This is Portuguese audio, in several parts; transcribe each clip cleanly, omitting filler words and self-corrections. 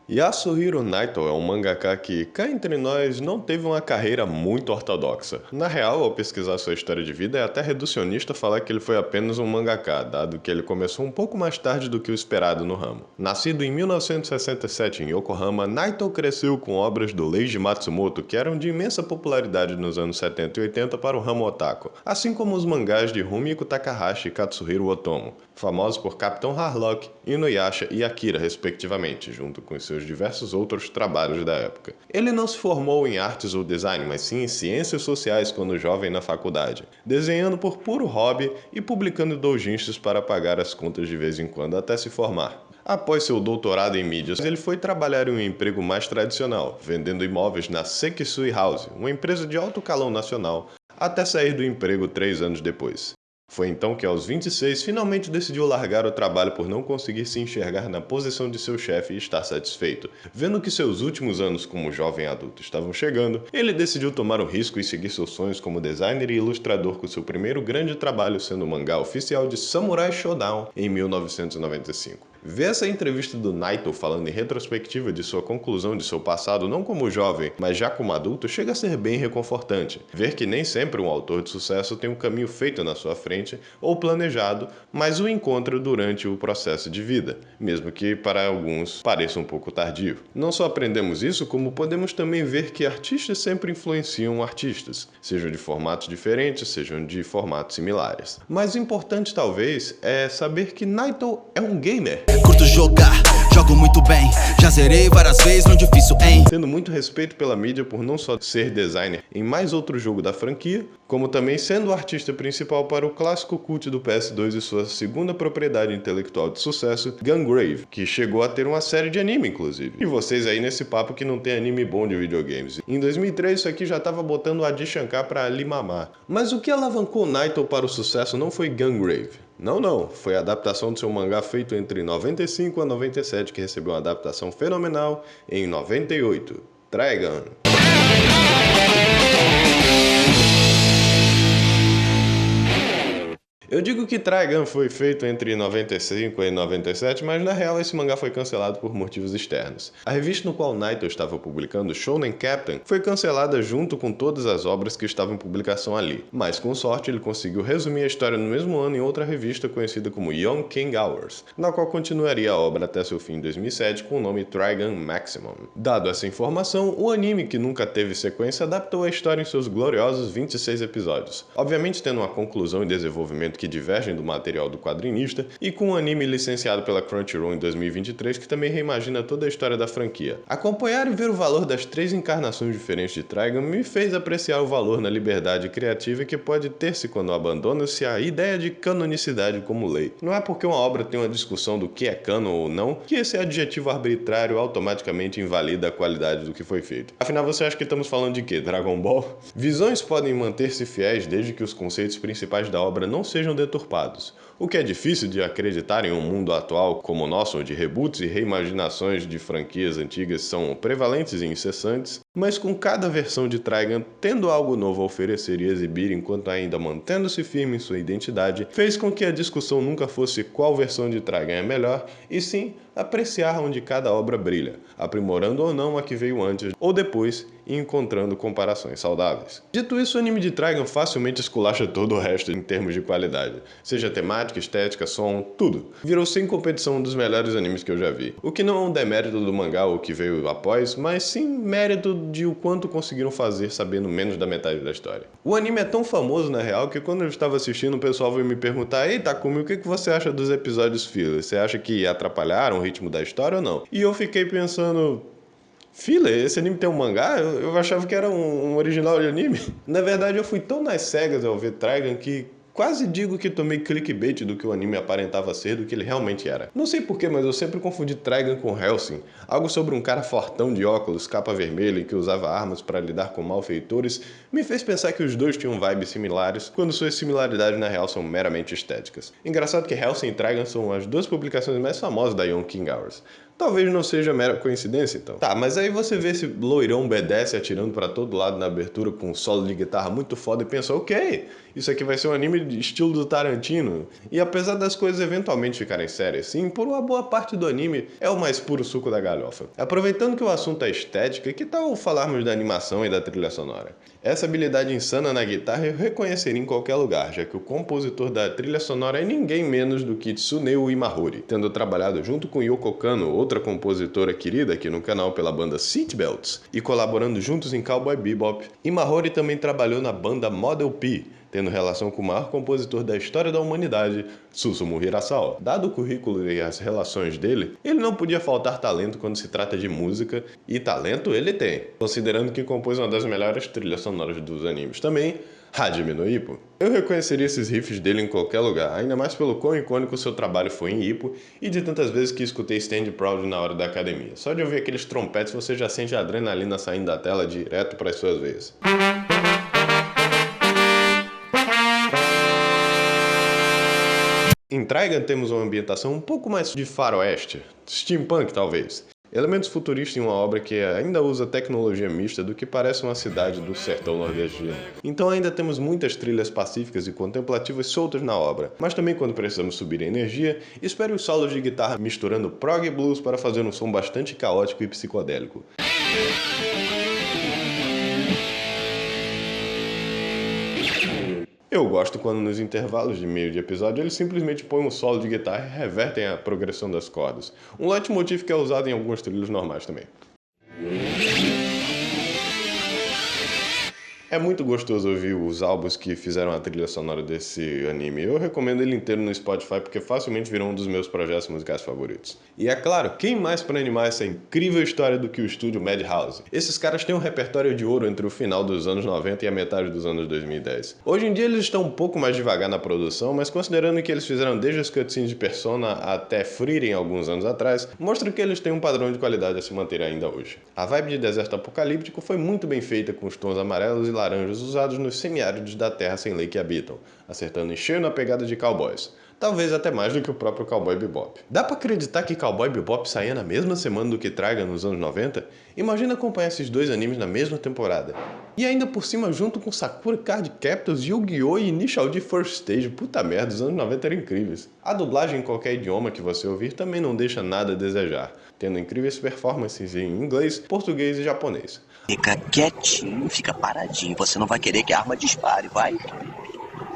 Yasuhiro Naito é um mangaka que, cá entre nós, não teve uma carreira muito ortodoxa. Na real, ao pesquisar sua história de vida, é até reducionista falar que ele foi apenas um mangaka, dado que ele começou um pouco mais tarde do que o esperado no ramo. Nascido em 1967 em Yokohama, Naito cresceu com obras do Leiji Matsumoto, que eram de imensa popularidade nos anos 70 e 80 para o ramo otaku, assim como os mangás de Rumiko Takahashi e Katsuhiro Otomo, famosos por Capitão Harlock, Inuyasha e Akira, respectivamente, junto com seus diversos outros trabalhos da época. Ele não se formou em artes ou design, mas sim em ciências sociais quando jovem na faculdade, desenhando por puro hobby e publicando doujinshis para pagar as contas de vez em quando até se formar. Após seu doutorado em mídias, ele foi trabalhar em um emprego mais tradicional, vendendo imóveis na Sekisui House, uma empresa de alto calão nacional, até sair do emprego 3 anos depois. Foi então que, aos 26, finalmente decidiu largar o trabalho por não conseguir se enxergar na posição de seu chefe e estar satisfeito. Vendo que seus últimos anos como jovem adulto estavam chegando, ele decidiu tomar o risco e seguir seus sonhos como designer e ilustrador, com seu primeiro grande trabalho sendo o mangá oficial de Samurai Shodown em 1995. Ver essa entrevista do Naito falando em retrospectiva de sua conclusão de seu passado não como jovem, mas já como adulto, chega a ser bem reconfortante. Ver que nem sempre um autor de sucesso tem um caminho feito na sua frente ou planejado, mas o encontra durante o processo de vida, mesmo que para alguns pareça um pouco tardio. Não só aprendemos isso, como podemos também ver que artistas sempre influenciam artistas, sejam de formatos diferentes, sejam de formatos similares. Mais importante talvez é saber que Naito é um gamer. Curto jogar, jogo muito bem, já zerei várias vezes no difícil, hein? Tendo muito respeito pela mídia por não só ser designer em mais outro jogo da franquia, como também sendo o artista principal para o clássico cult do PS2 e sua segunda propriedade intelectual de sucesso, Gungrave, que chegou a ter uma série de anime, inclusive. E vocês aí nesse papo que não tem anime bom de videogames. Em 2003 isso aqui já estava botando o Adi Shankar para ali mamar. Mas o que alavancou Naito para o sucesso não foi Gungrave. Não, foi a adaptação do seu mangá feito entre 95 a 97 que recebeu uma adaptação fenomenal em 98, Trigun. Eu digo que Trigun foi feito entre 95 e 97, mas na real esse mangá foi cancelado por motivos externos. A revista no qual Naito estava publicando, Shonen Captain, foi cancelada junto com todas as obras que estavam em publicação ali, mas com sorte ele conseguiu resumir a história no mesmo ano em outra revista conhecida como Young King Hours, na qual continuaria a obra até seu fim em 2007 com o nome Trigun Maximum. Dado essa informação, o anime, que nunca teve sequência, adaptou a história em seus gloriosos 26 episódios, obviamente tendo uma conclusão e desenvolvimento que divergem do material do quadrinista, e com um anime licenciado pela Crunchyroll em 2023 que também reimagina toda a história da franquia. Acompanhar e ver o valor das 3 encarnações diferentes de Trigun me fez apreciar o valor na liberdade criativa que pode ter-se quando abandona-se a ideia de canonicidade como lei. Não é porque uma obra tem uma discussão do que é canon ou não que esse adjetivo arbitrário automaticamente invalida a qualidade do que foi feito. Afinal, você acha que estamos falando de quê? Dragon Ball? Visões podem manter-se fiéis desde que os conceitos principais da obra não sejam deturpados, o que é difícil de acreditar em um mundo atual como o nosso, onde reboots e reimaginações de franquias antigas são prevalentes e incessantes, mas com cada versão de Trigun tendo algo novo a oferecer e exibir enquanto ainda mantendo-se firme em sua identidade, fez com que a discussão nunca fosse qual versão de Trigun é melhor, e sim apreciar onde cada obra brilha, aprimorando ou não a que veio antes ou depois e encontrando comparações saudáveis. Dito isso, o anime de Trigun facilmente esculacha todo o resto em termos de qualidade, seja temática, estética, som, tudo. Virou sem competição um dos melhores animes que eu já vi, o que não é um demérito do mangá ou que veio após, mas sim mérito de o quanto conseguiram fazer sabendo menos da metade da história. O anime é tão famoso na real que quando eu estava assistindo o pessoal veio me perguntar: "Ei Takumi, o que você acha dos episódios filler? Você acha que atrapalharam o ritmo da história ou não?" E eu fiquei pensando: filler? Esse anime tem um mangá? Eu achava que era um original de anime. Na verdade, eu fui tão nas cegas ao ver Trigun que quase digo que tomei clickbait do que o anime aparentava ser do que ele realmente era. Não sei porquê, mas eu sempre confundi Trigun com Hellsing, algo sobre um cara fortão de óculos, capa vermelha e que usava armas para lidar com malfeitores, me fez pensar que os dois tinham vibes similares, quando suas similaridades na real são meramente estéticas. Engraçado que Hellsing e Trigun são as duas publicações mais famosas da Young King Hours. Talvez não seja mera coincidência, então. Tá, mas aí você vê esse loirão B10 atirando pra todo lado na abertura com um solo de guitarra muito foda e pensa, ok, isso aqui vai ser um anime de estilo do Tarantino. E apesar das coisas eventualmente ficarem sérias, sim, por uma boa parte do anime é o mais puro suco da galhofa. Aproveitando que o assunto é estética, que tal falarmos da animação e da trilha sonora? Essa habilidade insana na guitarra eu reconheceria em qualquer lugar, já que o compositor da trilha sonora é ninguém menos do que Tsuneo Imahori, tendo trabalhado junto com Yoko Kanno, outra compositora querida aqui no canal pela banda Seatbelts, e colaborando juntos em Cowboy Bebop. Imahori também trabalhou na banda Model P, tendo relação com o maior compositor da história da humanidade, Susumu Hirasawa. Dado o currículo e as relações dele, ele não podia faltar talento quando se trata de música, e talento ele tem, considerando que compôs uma das melhores trilhas sonoras dos animes também, Hajime no Ippo. Eu reconheceria esses riffs dele em qualquer lugar, ainda mais pelo quão icônico seu trabalho foi em Ippo e de tantas vezes que escutei Stand Proud na hora da academia. Só de ouvir aqueles trompetes você já sente a adrenalina saindo da tela direto para as suas veias. Em Trigun temos uma ambientação um pouco mais de faroeste, steampunk talvez. Elementos futuristas em uma obra que ainda usa tecnologia mista do que parece uma cidade do sertão nordestino. Então ainda temos muitas trilhas pacíficas e contemplativas soltas na obra, mas também quando precisamos subir a energia, espere os solos de guitarra misturando prog e blues para fazer um som bastante caótico e psicodélico. Eu gosto quando nos intervalos de meio de episódio eles simplesmente põem um solo de guitarra e revertem a progressão das cordas. Um leitmotiv que é usado em alguns trilhos normais também. É muito gostoso ouvir os álbuns que fizeram a trilha sonora desse anime. Eu recomendo ele inteiro no Spotify porque facilmente virou um dos meus projetos musicais favoritos. E é claro, quem mais para animar essa incrível história do que o estúdio Madhouse? Esses caras têm um repertório de ouro entre o final dos anos 90 e a metade dos anos 2010. Hoje em dia eles estão um pouco mais devagar na produção, mas considerando que eles fizeram desde as cutscenes de Persona até Frieren alguns anos atrás, mostra que eles têm um padrão de qualidade a se manter ainda hoje. A vibe de deserto apocalíptico foi muito bem feita com os tons amarelos e laranjas usados nos semiáridos da terra sem lei que habitam, acertando em cheio na pegada de Cowboys. Talvez até mais do que o próprio Cowboy Bebop. Dá pra acreditar que Cowboy Bebop saía na mesma semana do que Trigun nos anos 90? Imagina acompanhar esses dois animes na mesma temporada. E ainda por cima junto com Sakura Card Captors, Yu-Gi-Oh! E Initial D First Stage. Puta merda, os anos 90 eram incríveis. A dublagem em qualquer idioma que você ouvir também não deixa nada a desejar, tendo incríveis performances em inglês, português e japonês. Fica quietinho, fica paradinho. Você não vai querer que a arma dispare, vai?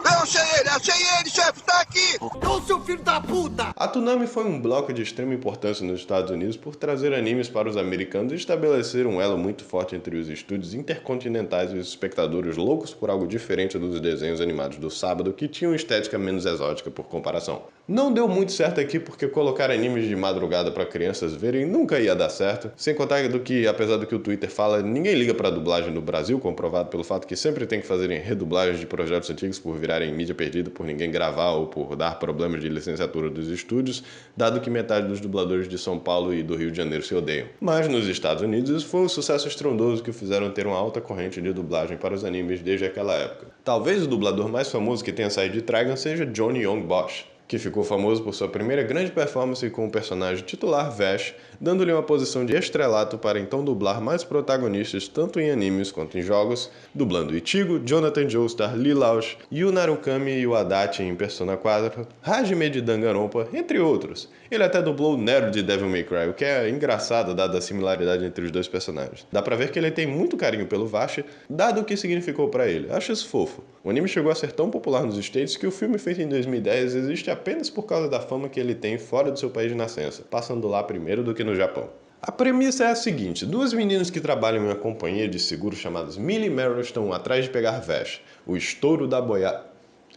Eu achei ele, chefe, tá aqui! Ô, seu filho da puta! A Toonami foi um bloco de extrema importância nos Estados Unidos por trazer animes para os americanos e estabelecer um elo muito forte entre os estúdios intercontinentais e os espectadores loucos por algo diferente dos desenhos animados do sábado que tinham estética menos exótica por comparação. Não deu muito certo aqui porque colocar animes de madrugada para crianças verem nunca ia dar certo, sem contar do que, apesar do que o Twitter fala, ninguém liga para a dublagem no Brasil, comprovado pelo fato que sempre tem que fazerem redublagens de projetos antigos por virarem mídia perdida por ninguém gravar ou por dar problemas de licenciatura dos estúdios, dado que metade dos dubladores de São Paulo e do Rio de Janeiro se odeiam. Mas nos Estados Unidos isso foi um sucesso estrondoso que o fizeram ter uma alta corrente de dublagem para os animes desde aquela época. Talvez o dublador mais famoso que tenha saído de Trigun seja Johnny Young Bosch, que ficou famoso por sua primeira grande performance com o personagem titular Vash, dando-lhe uma posição de estrelato para então dublar mais protagonistas tanto em animes quanto em jogos, dublando Ichigo, Jonathan Joestar, Lee Lausch, Yu Narukami e o Adachi em Persona 4, Hajime de Danganronpa, entre outros. Ele até dublou o Nero de Devil May Cry, o que é engraçado dada a similaridade entre os dois personagens. Dá pra ver que ele tem muito carinho pelo Vash, dado o que significou pra ele. Acho isso fofo. O anime chegou a ser tão popular nos States que o filme feito em 2010 existe apenas por causa da fama que ele tem fora do seu país de nascença, passando lá primeiro do que no Japão. A premissa é a seguinte: duas meninas que trabalham em uma companhia de seguro chamadas Millie e Meryl estão atrás de pegar Vash, o estouro da boiada.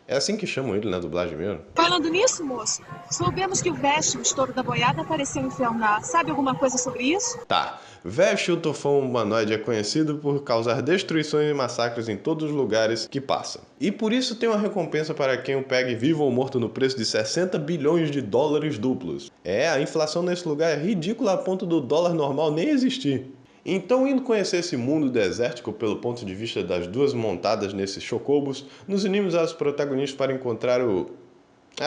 É assim que chamam ele na dublagem mesmo? Falando nisso, moço, soubemos que o Vash, o estouro da boiada, apareceu em Felnar. Sabe alguma coisa sobre isso? Tá. Vash, o tufão humanoide, é conhecido por causar destruições e massacres em todos os lugares que passa. E por isso tem uma recompensa para quem o pegue vivo ou morto no preço de 60 bilhões de dólares duplos. A inflação nesse lugar é ridícula a ponto do dólar normal nem existir. Então, indo conhecer esse mundo desértico pelo ponto de vista das duas montadas nesses chocobos, nos unimos aos protagonistas para encontrar o...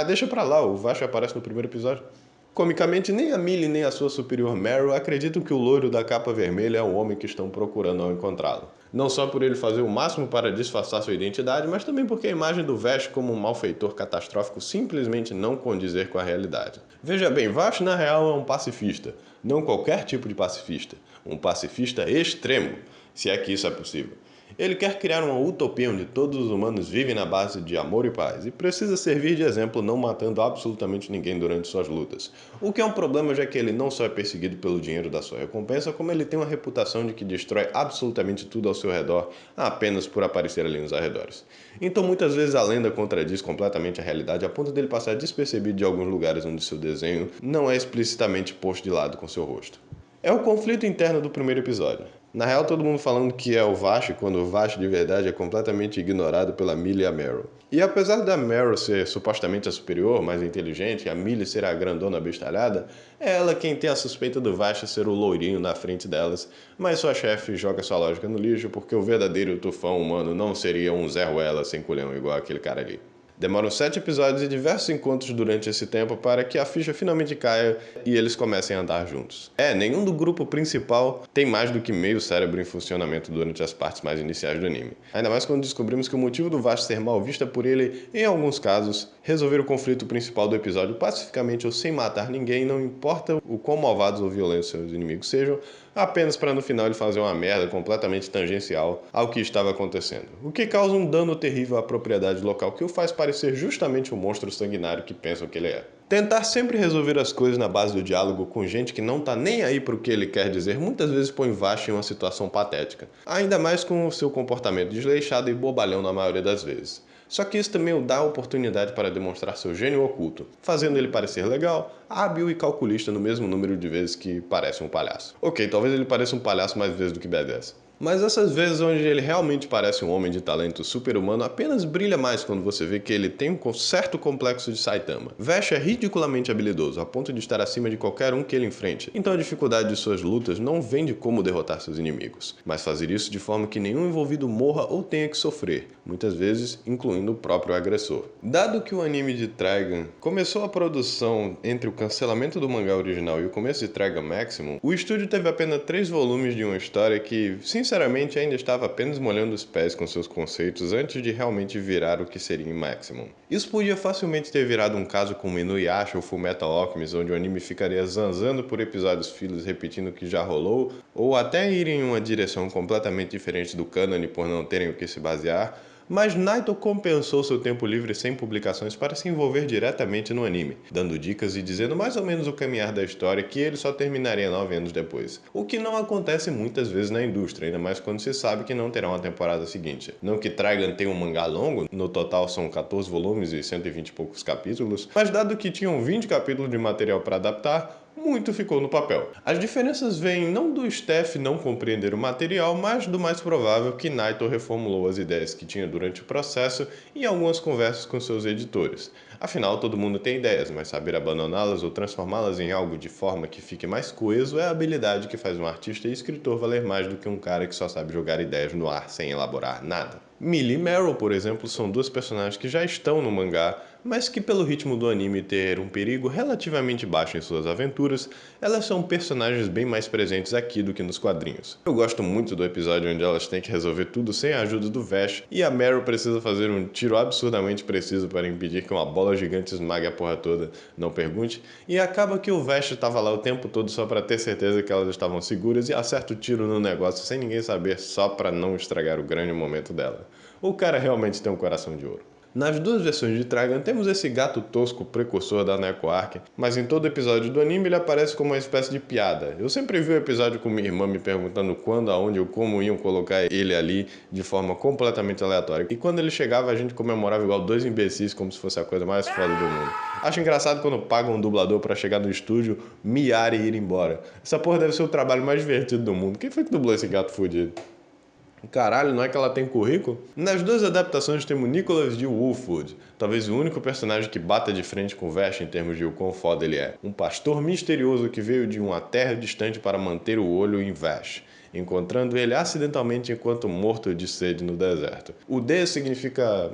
deixa pra lá, o Vash aparece no primeiro episódio. Comicamente, nem a Millie nem a sua superior Meryl acreditam que o loiro da capa vermelha é o homem que estão procurando ao encontrá-lo. Não só por ele fazer o máximo para disfarçar sua identidade, mas também porque a imagem do Vash como um malfeitor catastrófico simplesmente não condizer com a realidade. Veja bem, Vash na real é um pacifista, não qualquer tipo de pacifista, um pacifista extremo, se é que isso é possível. Ele quer criar uma utopia onde todos os humanos vivem na base de amor e paz, e precisa servir de exemplo não matando absolutamente ninguém durante suas lutas. O que é um problema, já que ele não só é perseguido pelo dinheiro da sua recompensa, como ele tem uma reputação de que destrói absolutamente tudo ao seu redor apenas por aparecer ali nos arredores. Então muitas vezes a lenda contradiz completamente a realidade a ponto dele passar despercebido de alguns lugares onde seu desenho não é explicitamente posto de lado com seu rosto. É o conflito interno do primeiro episódio. Na real, todo mundo falando que é o Vash, quando o Vash de verdade é completamente ignorado pela Millie e a Meryl. E apesar da Meryl ser supostamente a superior, mais inteligente, e a Millie ser a grandona bestalhada, é ela quem tem a suspeita do Vash ser o loirinho na frente delas, mas sua chefe joga sua lógica no lixo porque o verdadeiro tufão humano não seria um Zé Ruela sem culhão igual aquele cara ali. Demoram 7 episódios e diversos encontros durante esse tempo para que a ficha finalmente caia e eles comecem a andar juntos. Nenhum do grupo principal tem mais do que meio cérebro em funcionamento durante as partes mais iniciais do anime. Ainda mais quando descobrimos que o motivo do Vash ser mal vista por ele, em alguns casos, resolver o conflito principal do episódio pacificamente ou sem matar ninguém, não importa o quão malvados ou violentos seus inimigos sejam, apenas para no final ele fazer uma merda completamente tangencial ao que estava acontecendo. O que causa um dano terrível à propriedade local que o faz parecer justamente o monstro sanguinário que pensam que ele é. Tentar sempre resolver as coisas na base do diálogo com gente que não tá nem aí pro que ele quer dizer muitas vezes põe Vash em uma situação patética. Ainda mais com o seu comportamento desleixado e bobalhão na maioria das vezes. Só que isso também o dá a oportunidade para demonstrar seu gênio oculto, fazendo ele parecer legal, hábil e calculista no mesmo número de vezes que parece um palhaço. Ok, talvez ele pareça um palhaço mais vezes do que B10. Mas essas vezes onde ele realmente parece um homem de talento super-humano apenas brilha mais quando você vê que ele tem um certo complexo de Saitama. Vash é ridiculamente habilidoso, a ponto de estar acima de qualquer um que ele enfrente, então a dificuldade de suas lutas não vem de como derrotar seus inimigos, mas fazer isso de forma que nenhum envolvido morra ou tenha que sofrer, muitas vezes incluindo o próprio agressor. Dado que o anime de Trigun começou a produção entre o cancelamento do mangá original e o começo de Trigun Maximum, o estúdio teve apenas 3 volumes de uma história que, sinceramente, ainda estava apenas molhando os pés com seus conceitos antes de realmente virar o que seria em Maximum. Isso podia facilmente ter virado um caso como Inuyasha ou Fullmetal Alchemist, onde o anime ficaria zanzando por episódios filos repetindo o que já rolou, ou até ir em uma direção completamente diferente do cânone por não terem o que se basear, mas Naito compensou seu tempo livre sem publicações para se envolver diretamente no anime, dando dicas e dizendo mais ou menos o caminhar da história que ele só terminaria 9 anos depois. O que não acontece muitas vezes na indústria, ainda mais quando se sabe que não terá uma temporada seguinte. Não que Trigun tenha um mangá longo, no total são 14 volumes e 120 e poucos capítulos, mas dado que tinham 20 capítulos de material para adaptar, muito ficou no papel. As diferenças vêm não do Steph não compreender o material, mas do mais provável que Naito reformulou as ideias que tinha durante o processo em algumas conversas com seus editores. Afinal, todo mundo tem ideias, mas saber abandoná-las ou transformá-las em algo de forma que fique mais coeso é a habilidade que faz um artista e escritor valer mais do que um cara que só sabe jogar ideias no ar sem elaborar nada. Millie e Meryl, por exemplo, são duas personagens que já estão no mangá, mas que pelo ritmo do anime ter um perigo relativamente baixo em suas aventuras, elas são personagens bem mais presentes aqui do que nos quadrinhos. Eu gosto muito do episódio onde elas têm que resolver tudo sem a ajuda do Vash, e a Meryl precisa fazer um tiro absurdamente preciso para impedir que uma bola gigante esmague a porra toda, não pergunte, e acaba que o Vash estava lá o tempo todo só para ter certeza que elas estavam seguras e acerta o tiro no negócio sem ninguém saber, só para não estragar o grande momento dela. O cara realmente tem um coração de ouro. Nas duas versões de Trigun temos esse gato tosco precursor da Neko Arc, mas em todo episódio do anime ele aparece como uma espécie de piada. Eu sempre vi o episódio com minha irmã me perguntando quando, aonde ou como iam colocar ele ali de forma completamente aleatória. E quando ele chegava a gente comemorava igual dois imbecis como se fosse a coisa mais foda do mundo. Acho engraçado quando pagam um dublador pra chegar no estúdio, miar e ir embora. Essa porra deve ser o trabalho mais divertido do mundo. Quem foi que dublou esse gato fudido? Caralho, não é que ela tem currículo? Nas duas adaptações temos Nicholas de Wolfwood, talvez o único personagem que bata de frente com o Vash em termos de o quão foda ele é. Um pastor misterioso que veio de uma terra distante para manter o olho em Vash, encontrando ele acidentalmente enquanto morto de sede no deserto. O D significa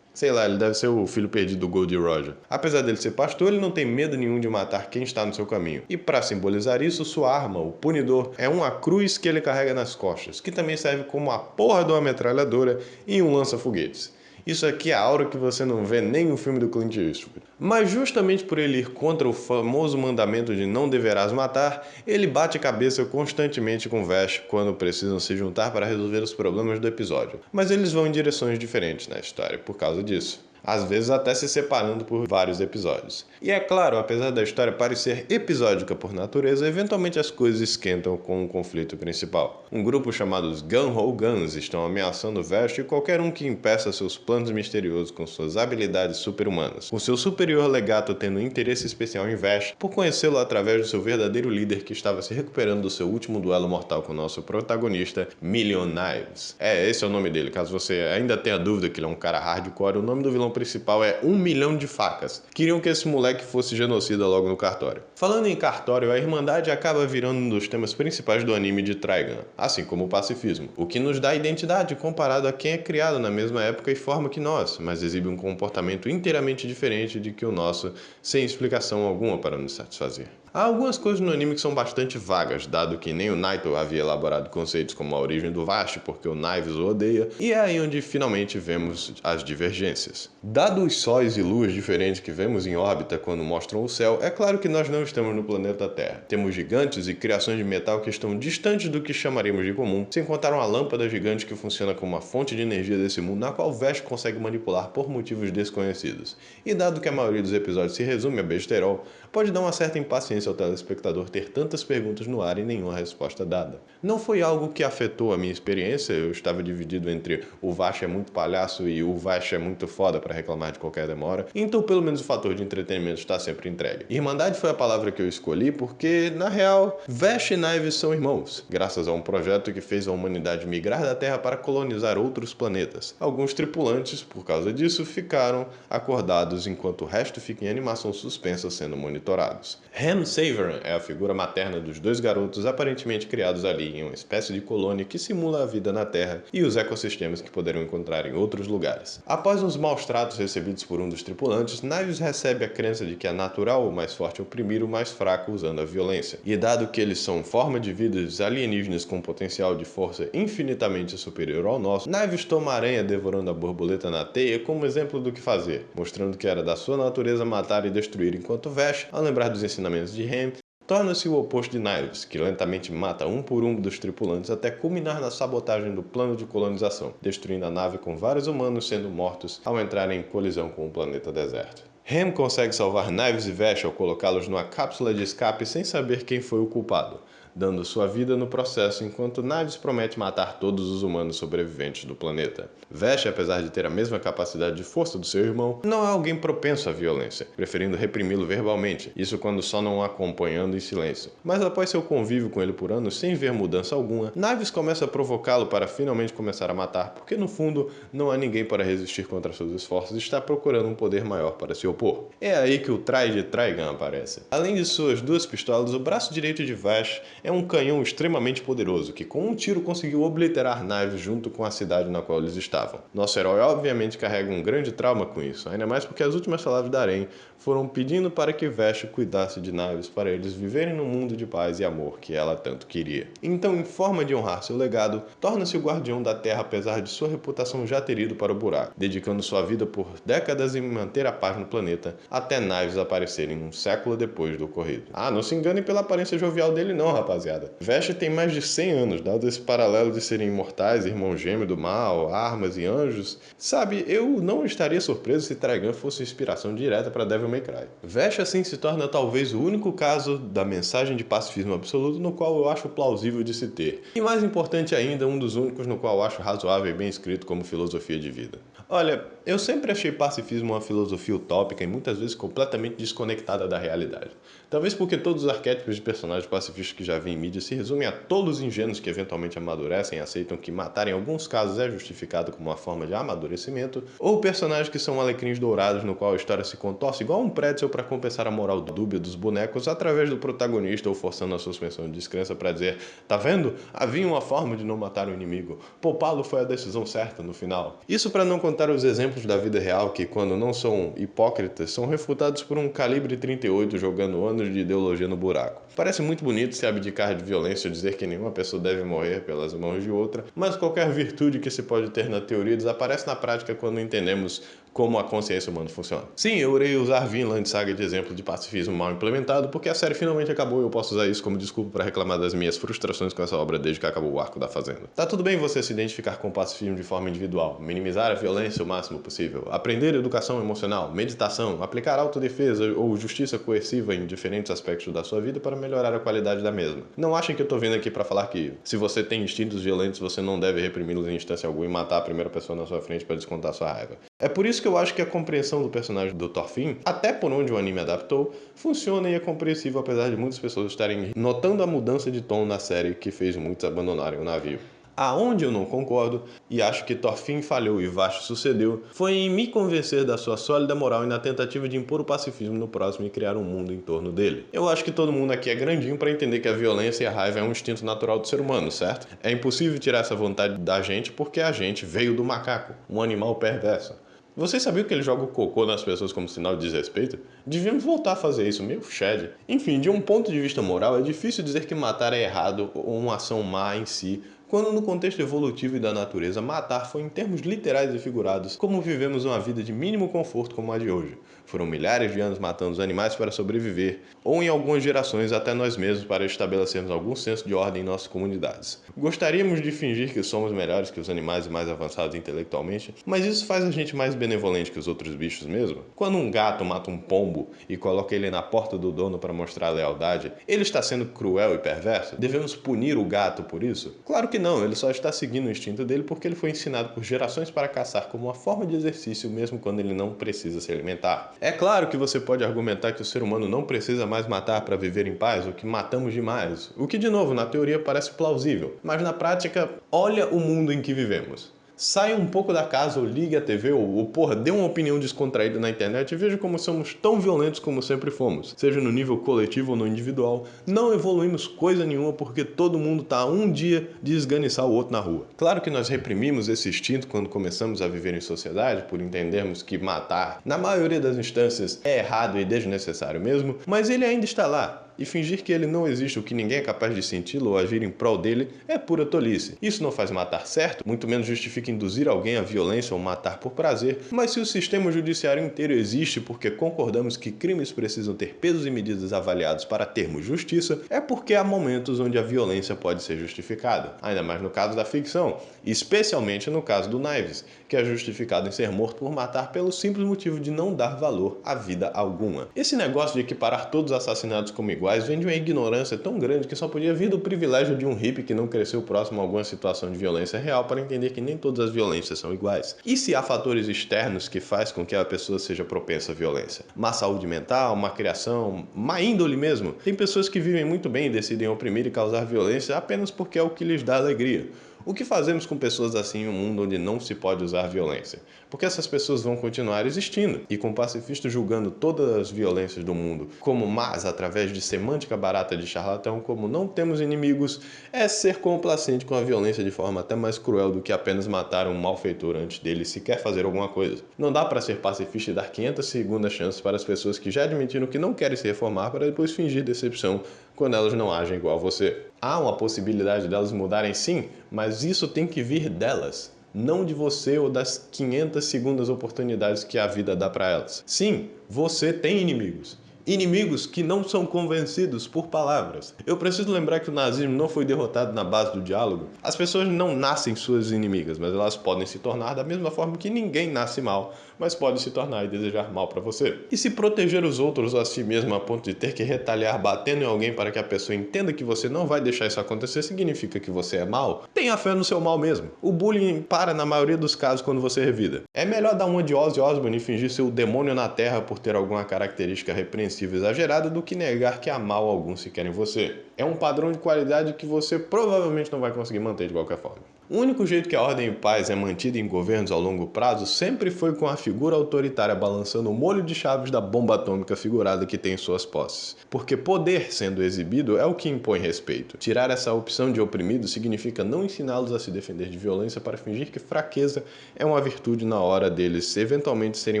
Sei lá, ele deve ser o filho perdido do Goldie Roger. Apesar dele ser pastor, ele não tem medo nenhum de matar quem está no seu caminho. E para simbolizar isso, sua arma, o punidor, é uma cruz que ele carrega nas costas, que também serve como a porra de uma metralhadora e um lança-foguetes. Isso aqui é a aura que você não vê nem no filme do Clint Eastwood. Mas justamente por ele ir contra o famoso mandamento de não deverás matar, ele bate cabeça constantemente com Vash quando precisam se juntar para resolver os problemas do episódio. Mas eles vão em direções diferentes na história por causa disso. Às vezes até se separando por vários episódios. E é claro, apesar da história parecer episódica por natureza, eventualmente as coisas esquentam com o conflito principal. Um grupo chamado os Gung-Ho Guns estão ameaçando Vash e qualquer um que impeça seus planos misteriosos com suas habilidades super-humanas. O seu superior legato tendo interesse especial em Vash por conhecê-lo através do seu verdadeiro líder que estava se recuperando do seu último duelo mortal com o nosso protagonista, Million Knives. Esse é o nome dele, caso você ainda tenha dúvida que ele é um cara hardcore, o nome do vilão principal é 1 milhão de facas. Queriam que esse moleque fosse genocida logo no cartório. Falando em cartório, a Irmandade acaba virando um dos temas principais do anime de Trigun, assim como o pacifismo, o que nos dá identidade comparado a quem é criado na mesma época e forma que nós, mas exibe um comportamento inteiramente diferente de que o nosso, sem explicação alguma para nos satisfazer. Há algumas coisas no anime que são bastante vagas, dado que nem o Naito havia elaborado conceitos como a origem do Vash, porque o Knives o odeia, e é aí onde finalmente vemos as divergências. Dado os sóis e luas diferentes que vemos em órbita quando mostram o céu, é claro que nós não estamos no planeta Terra. Temos gigantes e criações de metal que estão distantes do que chamaríamos de comum, sem contar uma lâmpada gigante que funciona como uma fonte de energia desse mundo, na qual Vash consegue manipular por motivos desconhecidos. E dado que a maioria dos episódios se resume a besterol, pode dar uma certa impaciência ao telespectador ter tantas perguntas no ar e nenhuma resposta dada. Não foi algo que afetou a minha experiência, eu estava dividido entre o Vash é muito palhaço e o Vash é muito foda para reclamar de qualquer demora, então pelo menos o fator de entretenimento está sempre entregue. Irmandade foi a palavra que eu escolhi porque, na real, Vash e Knives são irmãos, graças a um projeto que fez a humanidade migrar da Terra para colonizar outros planetas. Alguns tripulantes, por causa disso, ficaram acordados enquanto o resto fica em animação suspensa sendo monitorados. Ham Saverin é a figura materna dos dois garotos aparentemente criados ali em uma espécie de colônia que simula a vida na Terra e os ecossistemas que poderão encontrar em outros lugares. Após uns maus tratos recebidos por um dos tripulantes, Knives recebe a crença de que é natural o mais forte oprimir o mais fraco usando a violência. E dado que eles são forma de vidas alienígenas com potencial de força infinitamente superior ao nosso, Knives toma a aranha devorando a borboleta na teia como exemplo do que fazer, mostrando que era da sua natureza matar e destruir, enquanto Vash, ao lembrar dos ensinamentos de Ham, torna-se o oposto de Knives, que lentamente mata um por um dos tripulantes até culminar na sabotagem do plano de colonização, destruindo a nave com vários humanos sendo mortos ao entrarem em colisão com o planeta deserto. Ham consegue salvar Knives e Vash ao colocá-los numa cápsula de escape sem saber quem foi o culpado, dando sua vida no processo, enquanto Knives promete matar todos os humanos sobreviventes do planeta. Vash, apesar de ter a mesma capacidade de força do seu irmão, não é alguém propenso à violência, preferindo reprimi-lo verbalmente, isso quando só não o acompanhando em silêncio. Mas após seu convívio com ele por anos sem ver mudança alguma, Knives começa a provocá-lo para finalmente começar a matar, porque no fundo não há ninguém para resistir contra seus esforços e está procurando um poder maior para se opor. É aí que o Trai de Trigun aparece. Além de suas duas pistolas, o braço direito de Vash é um canhão extremamente poderoso, que com um tiro conseguiu obliterar Knives junto com a cidade na qual eles estavam. Nosso herói obviamente carrega um grande trauma com isso, ainda mais porque as últimas palavras da Aren foram pedindo para que Vash cuidasse de Knives para eles viverem num mundo de paz e amor que ela tanto queria. Então, em forma de honrar seu legado, torna-se o guardião da Terra apesar de sua reputação já ter ido para o buraco, dedicando sua vida por décadas em manter a paz no planeta, até Knives aparecerem um século depois do ocorrido. Não se enganem pela aparência jovial dele não, rapaziada. Vash tem mais de 100 anos, dado esse paralelo de serem imortais, irmão gêmeo do mal, armas e anjos. Sabe, eu não estaria surpreso se Trigun fosse inspiração direta para Devil May Cry. Vash assim se torna talvez o único caso da mensagem de pacifismo absoluto no qual eu acho plausível de se ter. E mais importante ainda, um dos únicos no qual eu acho razoável e bem escrito como filosofia de vida. Olha, eu sempre achei pacifismo uma filosofia utópica e muitas vezes completamente desconectada da realidade. Talvez porque todos os arquétipos de personagens pacifistas que já vi vi em mídia se resume a tolos ingênuos que eventualmente amadurecem e aceitam que matar em alguns casos é justificado como uma forma de amadurecimento, ou personagens que são alecrins dourados no qual a história se contorce igual um pretzel para compensar a moral dúbia dos bonecos através do protagonista ou forçando a suspensão de descrença para dizer: tá vendo? Havia uma forma de não matar o inimigo. Poupá-lo foi a decisão certa no final. Isso para não contar os exemplos da vida real que, quando não são hipócritas, são refutados por um calibre 38 jogando anos de ideologia no buraco. Parece muito bonito se abdicar de violência e dizer que nenhuma pessoa deve morrer pelas mãos de outra, mas qualquer virtude que se pode ter na teoria desaparece na prática quando entendemos como a consciência humana funciona. Sim, eu irei usar Vinland Saga de exemplo de pacifismo mal implementado, porque a série finalmente acabou e eu posso usar isso como desculpa para reclamar das minhas frustrações com essa obra desde que acabou o arco da Fazenda. Tá tudo bem você se identificar com o pacifismo de forma individual, minimizar a violência o máximo possível, aprender educação emocional, meditação, aplicar autodefesa ou justiça coerciva em diferentes aspectos da sua vida para melhorar a qualidade da mesma. Não achem que eu tô vindo aqui para falar que, se você tem instintos violentos, você não deve reprimi-los em instância alguma e matar a primeira pessoa na sua frente para descontar sua raiva. É por isso que eu acho que a compreensão do personagem do Thorfinn, até por onde o anime adaptou, funciona e é compreensível apesar de muitas pessoas estarem notando a mudança de tom na série que fez muitos abandonarem o navio. Aonde eu não concordo, e acho que Thorfinn falhou e Vashti sucedeu, foi em me convencer da sua sólida moral e na tentativa de impor o pacifismo no próximo e criar um mundo em torno dele. Eu acho que todo mundo aqui é grandinho para entender que a violência e a raiva é um instinto natural do ser humano, certo? É impossível tirar essa vontade da gente porque a gente veio do macaco, um animal perverso. Vocês sabiam que ele joga o cocô nas pessoas como sinal de desrespeito? Devíamos voltar a fazer isso, meio shed. Enfim, de um ponto de vista moral, é difícil dizer que matar é errado ou uma ação má em si, quando no contexto evolutivo e da natureza, matar foi em termos literais e figurados como vivemos uma vida de mínimo conforto como a de hoje. Foram milhares de anos matando os animais para sobreviver, ou em algumas gerações até nós mesmos para estabelecermos algum senso de ordem em nossas comunidades. Gostaríamos de fingir que somos melhores que os animais e mais avançados intelectualmente, mas isso faz a gente mais benevolente que os outros bichos mesmo? Quando um gato mata um pombo e coloca ele na porta do dono para mostrar lealdade, ele está sendo cruel e perverso? Devemos punir o gato por isso? Claro que não, ele só está seguindo o instinto dele porque ele foi ensinado por gerações para caçar como uma forma de exercício mesmo quando ele não precisa se alimentar. É claro que você pode argumentar que o ser humano não precisa mais matar para viver em paz ou que matamos demais, o que de novo na teoria parece plausível, mas na prática, olha o mundo em que vivemos. Saia um pouco da casa ou ligue a TV ou dê uma opinião descontraída na internet e veja como somos tão violentos como sempre fomos. Seja no nível coletivo ou no individual, não evoluímos coisa nenhuma porque todo mundo tá a um dia de esganiçar o outro na rua. Claro que nós reprimimos esse instinto quando começamos a viver em sociedade por entendermos que matar, na maioria das instâncias, é errado e desnecessário mesmo, mas ele ainda está lá. E fingir que ele não existe ou que ninguém é capaz de senti-lo ou agir em prol dele é pura tolice. Isso não faz matar certo, muito menos justifica induzir alguém à violência ou matar por prazer, mas se o sistema judiciário inteiro existe porque concordamos que crimes precisam ter pesos e medidas avaliados para termos justiça, é porque há momentos onde a violência pode ser justificada, ainda mais no caso da ficção, especialmente no caso do Knives, que é justificado em ser morto por matar pelo simples motivo de não dar valor à vida alguma. Esse negócio de equiparar todos os assassinatos como iguais vem de uma ignorância tão grande que só podia vir do privilégio de um hippie que não cresceu próximo a alguma situação de violência real para entender que nem todas as violências são iguais. E se há fatores externos que faz com que a pessoa seja propensa à violência? Má saúde mental, má criação, má índole mesmo. Tem pessoas que vivem muito bem e decidem oprimir e causar violência apenas porque é o que lhes dá alegria. O que fazemos com pessoas assim em um mundo onde não se pode usar violência? Porque essas pessoas vão continuar existindo. E com pacifistas julgando todas as violências do mundo como más através de semântica barata de charlatão, como não temos inimigos, é ser complacente com a violência de forma até mais cruel do que apenas matar um malfeitor antes dele sequer fazer alguma coisa. Não dá para ser pacifista e dar 500 segundas chances para as pessoas que já admitiram que não querem se reformar para depois fingir decepção quando elas não agem igual a você. Há uma possibilidade delas mudarem sim, mas isso tem que vir delas, não de você ou das 500 segundas oportunidades que a vida dá para elas. Sim, você tem inimigos. Inimigos que não são convencidos por palavras. Eu preciso lembrar que o nazismo não foi derrotado na base do diálogo. As pessoas não nascem suas inimigas, mas elas podem se tornar da mesma forma que ninguém nasce mal, mas pode se tornar e desejar mal para você. E se proteger os outros ou a si mesmo a ponto de ter que retaliar batendo em alguém para que a pessoa entenda que você não vai deixar isso acontecer significa que você é mal? Tenha fé no seu mal mesmo. O bullying para na maioria dos casos quando você revida. É melhor dar uma de Ozzy Osbourne e fingir ser o demônio na terra por ter alguma característica repreensível repreensiva exagerada do que negar que há mal algum sequer em você. É um padrão de qualidade que você provavelmente não vai conseguir manter de qualquer forma. O único jeito que a ordem e paz é mantida em governos ao longo prazo sempre foi com a figura autoritária balançando o molho de chaves da bomba atômica figurada que tem em suas posses. Porque poder sendo exibido é o que impõe respeito. Tirar essa opção de oprimido significa não ensiná-los a se defender de violência para fingir que fraqueza é uma virtude na hora deles eventualmente serem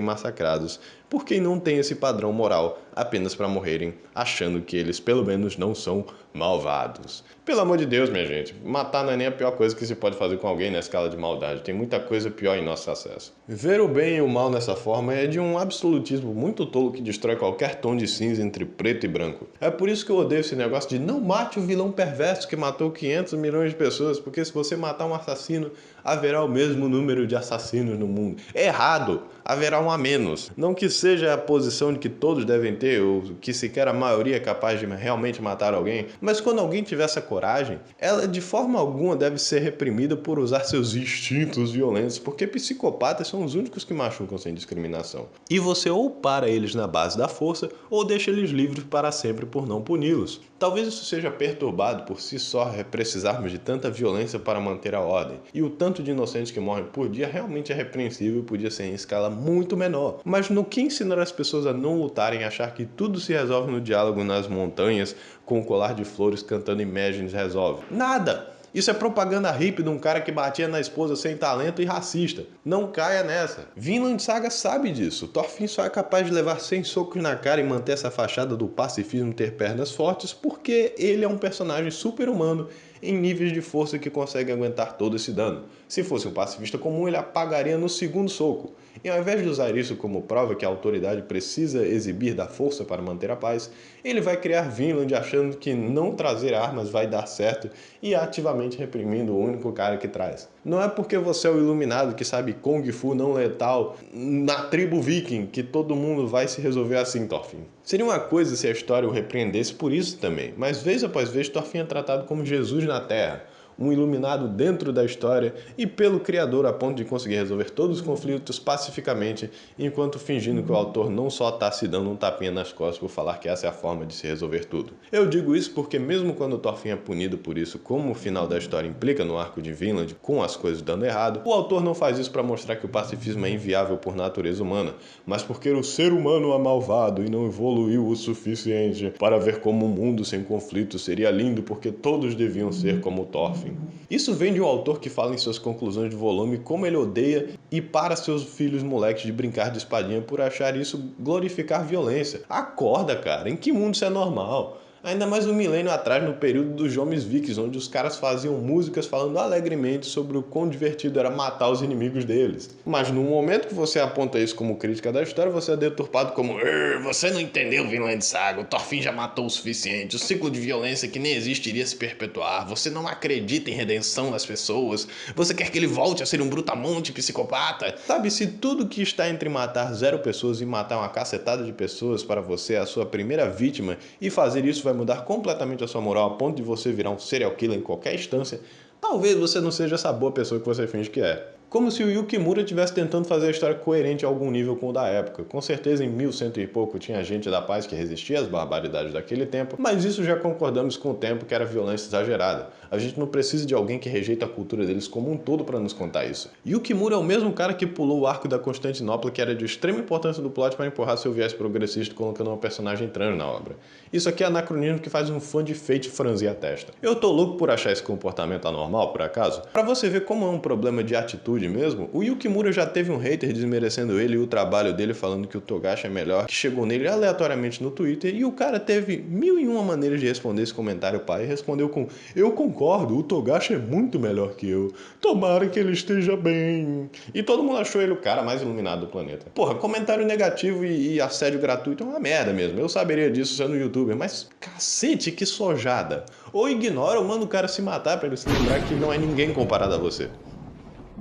massacrados por quem não tem esse padrão moral apenas para morrerem achando que eles pelo menos não são malvados. Pelo amor de Deus, minha gente, matar não é nem a pior coisa que se pode fazer com alguém na escala de maldade. Tem muita coisa pior em nosso acesso. Ver o bem e o mal nessa forma é de um absolutismo muito tolo que destrói qualquer tom de cinza entre preto e branco. É por isso que eu odeio esse negócio de não mate o vilão perverso que matou 500 milhões de pessoas, porque se você matar um assassino, haverá o mesmo número de assassinos no mundo. É errado! Haverá um a menos. Não que seja a posição de que todos devem ter, ou que sequer a maioria é capaz de realmente matar alguém, mas quando alguém tiver essa coragem, ela de forma alguma deve ser reprimida por usar seus instintos violentos, porque psicopatas são os únicos que machucam sem discriminação. E você ou para eles na base da força, ou deixa eles livres para sempre por não puni-los. Talvez isso seja perturbado por si só precisarmos de tanta violência para manter a ordem, e o tanto de inocentes que morrem por dia realmente é repreensível e podia ser em escala muito menor. Mas no que ensinar as pessoas a não lutarem e achar que tudo se resolve no diálogo nas montanhas, com um colar de flores cantando Imagine resolve? Nada! Isso é propaganda hippie de um cara que batia na esposa sem talento e racista. Não caia nessa. Vinland Saga sabe disso. Thorfinn só é capaz de levar 100 socos na cara e manter essa fachada do pacifismo ter pernas fortes porque ele é um personagem super-humano em níveis de força que consegue aguentar todo esse dano. Se fosse um pacifista comum, ele apagaria no segundo soco. E ao invés de usar isso como prova que a autoridade precisa exibir da força para manter a paz, ele vai criar Vinland achando que não trazer armas vai dar certo e ativamente reprimindo o único cara que traz. Não é porque você é o iluminado que sabe Kung Fu não letal na tribo viking que todo mundo vai se resolver assim, Thorfinn. Seria uma coisa se a história o repreendesse por isso também, mas vez após vez Thorfinn é tratado como Jesus na Terra, um iluminado dentro da história e pelo criador a ponto de conseguir resolver todos os conflitos pacificamente, enquanto fingindo que o autor não só está se dando um tapinha nas costas por falar que essa é a forma de se resolver tudo. Eu digo isso porque mesmo quando Thorfinn é punido por isso, como o final da história implica no arco de Vinland, com as coisas dando errado, o autor não faz isso para mostrar que o pacifismo é inviável por natureza humana, mas porque o ser humano é malvado e não evoluiu o suficiente para ver como um mundo sem conflito seria lindo porque todos deviam ser como Thorfinn. Isso vem de um autor que fala em suas conclusões de volume como ele odeia e para seus filhos moleques de brincar de espadinha por achar isso glorificar violência. Acorda, cara, em que mundo isso é normal? Ainda mais um milênio atrás, no período dos homens vikings, onde os caras faziam músicas falando alegremente sobre o quão divertido era matar os inimigos deles. Mas no momento que você aponta isso como crítica da história, você é deturpado como você não entendeu Vinland Saga, o Thorfinn já matou o suficiente, o ciclo de violência que nem existe iria se perpetuar, você não acredita em redenção das pessoas, você quer que ele volte a ser um brutamonte psicopata. Sabe, se tudo que está entre matar 0 pessoas e matar uma cacetada de pessoas para você é a sua primeira vítima, e fazer isso vai mudar completamente a sua moral a ponto de você virar um serial killer em qualquer instância, talvez você não seja essa boa pessoa que você finge que é. Como se o Yukimura estivesse tentando fazer a história coerente a algum nível com o da época. Com certeza em 1100 e pouco tinha gente da paz que resistia às barbaridades daquele tempo, mas isso já concordamos com o tempo que era violência exagerada. A gente não precisa de alguém que rejeita a cultura deles como um todo para nos contar isso. Yukimura é o mesmo cara que pulou o arco da Constantinopla, que era de extrema importância do plot para empurrar seu viés progressista colocando uma personagem trans na obra. Isso aqui é anacronismo que faz um fã de Fate franzir a testa. Eu tô louco por achar esse comportamento anormal, por acaso? Pra você ver como é um problema de atitude mesmo, o Yukimura já teve um hater desmerecendo ele e o trabalho dele, falando que o Togashi é melhor, que chegou nele aleatoriamente no Twitter, e o cara teve 1001 maneiras de responder esse comentário, pai, e respondeu com: eu concordo, o Togashi é muito melhor que eu, tomara que ele esteja bem. E todo mundo achou ele o cara mais iluminado do planeta. Porra, comentário negativo e assédio gratuito é uma merda mesmo, eu saberia disso sendo youtuber, mas cacete, que sojada. Ou ignora ou manda o cara se matar pra ele se lembrar que não é ninguém comparado a você.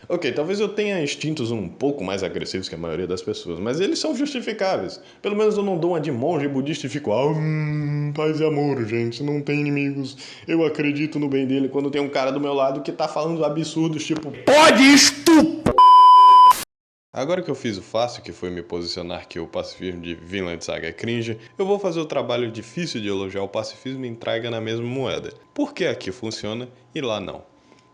Ok, talvez eu tenha instintos um pouco mais agressivos que a maioria das pessoas, mas eles são justificáveis. Pelo menos eu não dou uma de monge budista e fico paz e amor, gente, não tem inimigos. Eu acredito no bem dele quando tem um cara do meu lado que tá falando absurdos tipo: pode estuprar! Agora que eu fiz o fácil, que foi me posicionar que o pacifismo de Vinland Saga é cringe, eu vou fazer o trabalho difícil de elogiar o pacifismo e entrega na mesma moeda. Por que aqui funciona e lá não?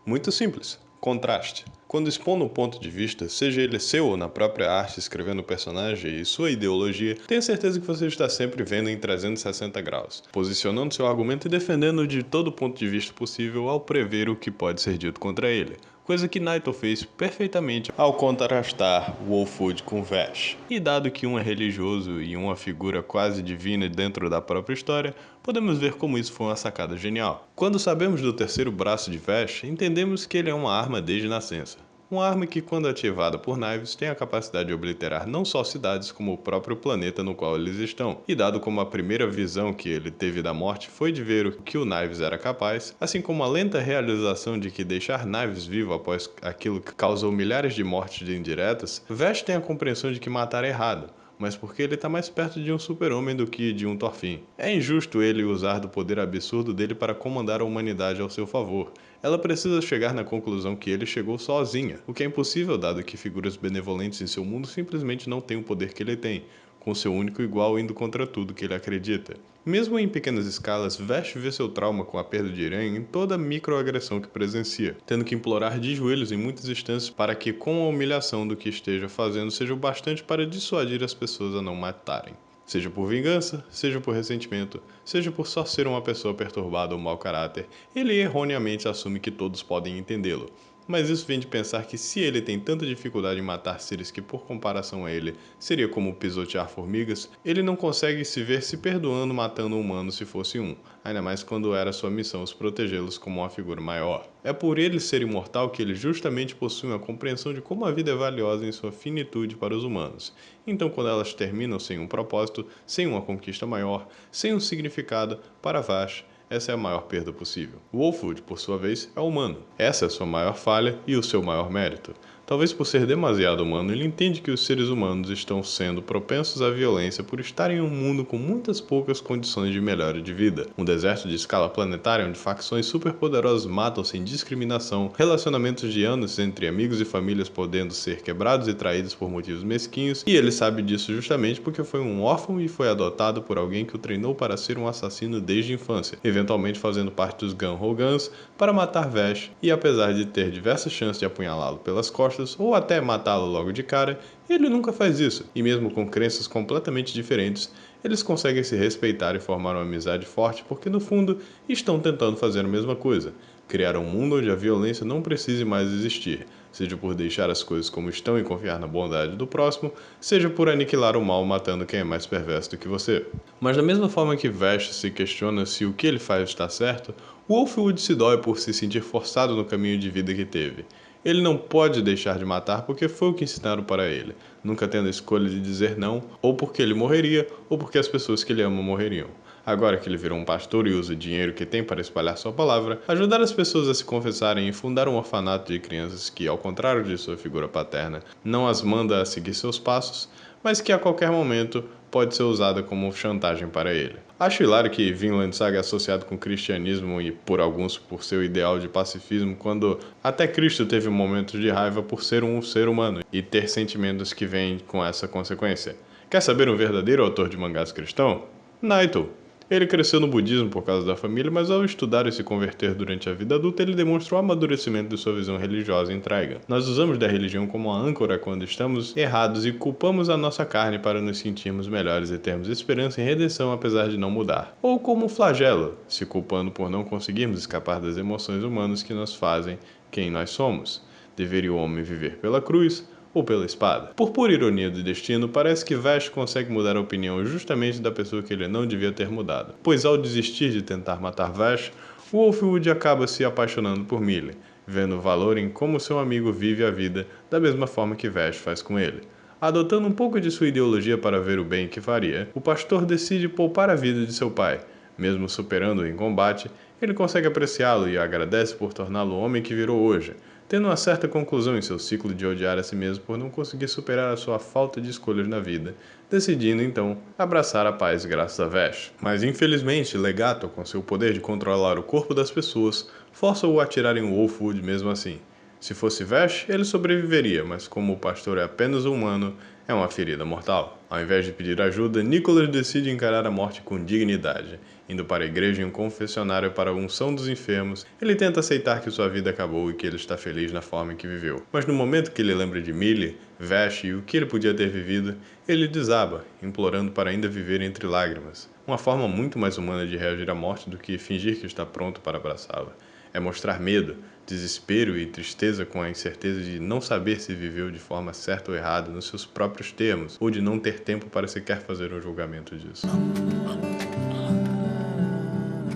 Muito simples. Contraste. Quando expondo um ponto de vista, seja ele seu ou na própria arte, escrevendo o personagem e sua ideologia, tenha certeza que você está sempre vendo em 360 graus, posicionando seu argumento e defendendo de todo ponto de vista possível ao prever o que pode ser dito contra ele. Coisa que Naito fez perfeitamente ao contrastar Wolfwood com Vash. E dado que um é religioso e uma figura quase divina dentro da própria história, podemos ver como isso foi uma sacada genial. Quando sabemos do terceiro braço de Vash, entendemos que ele é uma arma desde nascença. Uma arma que, quando ativada por Knives, tem a capacidade de obliterar não só cidades, como o próprio planeta no qual eles estão. E dado como a primeira visão que ele teve da morte foi de ver o que o Knives era capaz, assim como a lenta realização de que deixar Knives vivo após aquilo que causou milhares de mortes indiretas, Vash tem a compreensão de que matar é errado, mas porque ele está mais perto de um super-homem do que de um Thorfinn. É injusto ele usar do poder absurdo dele para comandar a humanidade ao seu favor. Ela precisa chegar na conclusão que ele chegou sozinha, o que é impossível dado que figuras benevolentes em seu mundo simplesmente não têm o poder que ele tem, com seu único igual indo contra tudo que ele acredita. Mesmo em pequenas escalas, Vash vê seu trauma com a perda de Eren em toda a microagressão que presencia, tendo que implorar de joelhos em muitas instâncias para que, com a humilhação do que esteja fazendo, seja o bastante para dissuadir as pessoas a não matarem. Seja por vingança, seja por ressentimento, seja por só ser uma pessoa perturbada ou mau caráter, ele erroneamente assume que todos podem entendê-lo. Mas isso vem de pensar que se ele tem tanta dificuldade em matar seres que, por comparação a ele, seria como pisotear formigas, ele não consegue se ver se perdoando matando um humano se fosse um, ainda mais quando era sua missão os protegê-los como uma figura maior. É por ele ser imortal que ele justamente possui uma compreensão de como a vida é valiosa em sua finitude para os humanos. Então, quando elas terminam sem um propósito, sem uma conquista maior, sem um significado, para Vash, essa é a maior perda possível. Wolfwood, por sua vez, é humano. Essa é a sua maior falha e o seu maior mérito. Talvez por ser demasiado humano, ele entende que os seres humanos estão sendo propensos à violência por estarem em um mundo com muitas poucas condições de melhora de vida. Um deserto de escala planetária onde facções superpoderosas matam sem discriminação, relacionamentos de anos entre amigos e famílias podendo ser quebrados e traídos por motivos mesquinhos, e ele sabe disso justamente porque foi um órfão e foi adotado por alguém que o treinou para ser um assassino desde a infância, eventualmente fazendo parte dos Gun-Ho-Guns para matar Vash, e apesar de ter diversas chances de apunhalá-lo pelas costas, ou até matá-lo logo de cara, ele nunca faz isso, e mesmo com crenças completamente diferentes, eles conseguem se respeitar e formar uma amizade forte porque no fundo estão tentando fazer a mesma coisa, criar um mundo onde a violência não precise mais existir, seja por deixar as coisas como estão e confiar na bondade do próximo, seja por aniquilar o mal matando quem é mais perverso do que você. Mas da mesma forma que Vash se questiona se o que ele faz está certo, Wolfwood se dói por se sentir forçado no caminho de vida que teve. Ele não pode deixar de matar porque foi o que ensinaram para ele, nunca tendo a escolha de dizer não, ou porque ele morreria, ou porque as pessoas que ele ama morreriam. Agora que ele virou um pastor e usa o dinheiro que tem para espalhar sua palavra, ajudar as pessoas a se confessarem e fundar um orfanato de crianças que, ao contrário de sua figura paterna, não as manda a seguir seus passos, mas que a qualquer momento pode ser usada como chantagem para ele. Acho hilário que Vinland Saga é associado com o cristianismo e por alguns por seu ideal de pacifismo, quando até Cristo teve um momento de raiva por ser um ser humano e ter sentimentos que vêm com essa consequência. Quer saber um verdadeiro autor de mangás cristão? Naito. Ele cresceu no budismo por causa da família, mas ao estudar e se converter durante a vida adulta, ele demonstra o amadurecimento de sua visão religiosa em Trigun. Nós usamos da religião como uma âncora quando estamos errados e culpamos a nossa carne para nos sentirmos melhores e termos esperança em redenção apesar de não mudar. Ou como um flagelo, se culpando por não conseguirmos escapar das emoções humanas que nos fazem quem nós somos. Deveria o homem viver pela cruz ou pela espada? Por pura ironia do destino, parece que Vash consegue mudar a opinião justamente da pessoa que ele não devia ter mudado, pois ao desistir de tentar matar Vash, Wolfwood acaba se apaixonando por Millie, vendo valor em como seu amigo vive a vida da mesma forma que Vash faz com ele. Adotando um pouco de sua ideologia para ver o bem que faria, o pastor decide poupar a vida de seu pai. Mesmo superando-o em combate, ele consegue apreciá-lo e agradece por torná-lo o homem que virou hoje, tendo uma certa conclusão em seu ciclo de odiar a si mesmo por não conseguir superar a sua falta de escolhas na vida, decidindo então abraçar a paz graças a Vash. Mas infelizmente, Legato, com seu poder de controlar o corpo das pessoas, força-o a atirar em Wolfwood mesmo assim. Se fosse Vash, ele sobreviveria, mas como o pastor é apenas humano, é uma ferida mortal. Ao invés de pedir ajuda, Nicholas decide encarar a morte com dignidade. Indo para a igreja em um confessionário para a unção dos enfermos, ele tenta aceitar que sua vida acabou e que ele está feliz na forma em que viveu. Mas no momento que ele lembra de Millie, Vash e o que ele podia ter vivido, ele desaba, implorando para ainda viver entre lágrimas. Uma forma muito mais humana de reagir à morte do que fingir que está pronto para abraçá-la. É mostrar medo, desespero e tristeza com a incerteza de não saber se viveu de forma certa ou errada nos seus próprios termos, ou de não ter tempo para sequer fazer um julgamento disso.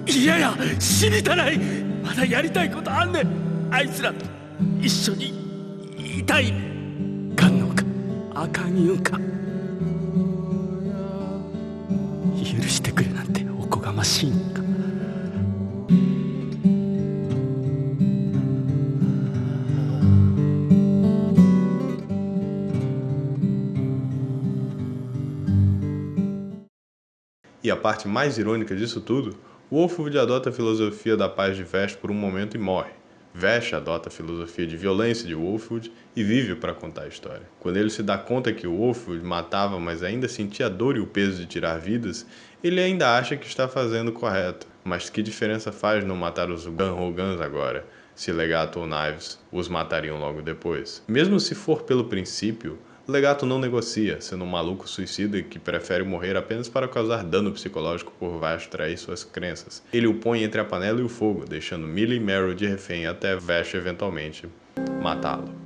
いやいや死にたないまだやりたいことあんねんあいつらと一緒にいたいかんのかあかん言うんか許してくれなんておこがましいんか E a parte mais irônica disso tudo, Wolfwood adota a filosofia da paz de Vash por um momento e morre. Vash adota a filosofia de violência de Wolfwood e vive para contar a história. Quando ele se dá conta que o Wolfwood matava, mas ainda sentia a dor e o peso de tirar vidas, ele ainda acha que está fazendo o correto. Mas que diferença faz não matar os Gunhogans agora, se Legato ou Knives os matariam logo depois? Mesmo se for pelo princípio, Legato não negocia, sendo um maluco suicida que prefere morrer apenas para causar dano psicológico por Vash trair suas crenças. Ele o põe entre a panela e o fogo, deixando Millie e Meryl de refém até Vash eventualmente matá-lo.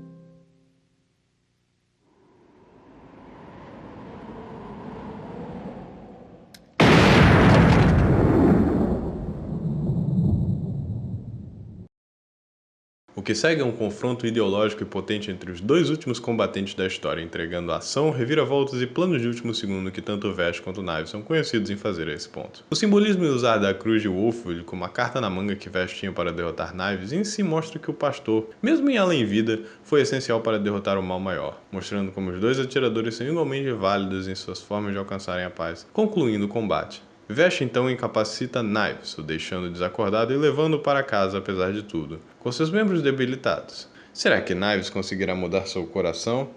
O que segue é um confronto ideológico e potente entre os dois últimos combatentes da história, entregando ação, reviravoltas e planos de último segundo que tanto Vash quanto Knives são conhecidos em fazer a esse ponto. O simbolismo usado da cruz de Wolfwood como a carta na manga que Vash tinha para derrotar Knives em si mostra que o pastor, mesmo em além-vida, foi essencial para derrotar o mal maior, mostrando como os dois atiradores são igualmente válidos em suas formas de alcançarem a paz. Concluindo o combate, Vash então incapacita Knives, o deixando desacordado e levando-o para casa apesar de tudo, com seus membros debilitados. Será que Knives conseguirá mudar seu coração,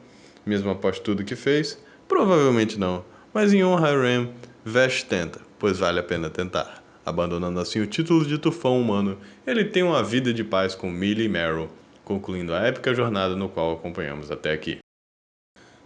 mesmo após tudo que fez? Provavelmente não, mas em honra a Ram, Vash tenta, pois vale a pena tentar. Abandonando assim o título de tufão humano, ele tem uma vida de paz com Millie e Meryl, concluindo a épica jornada no qual acompanhamos até aqui.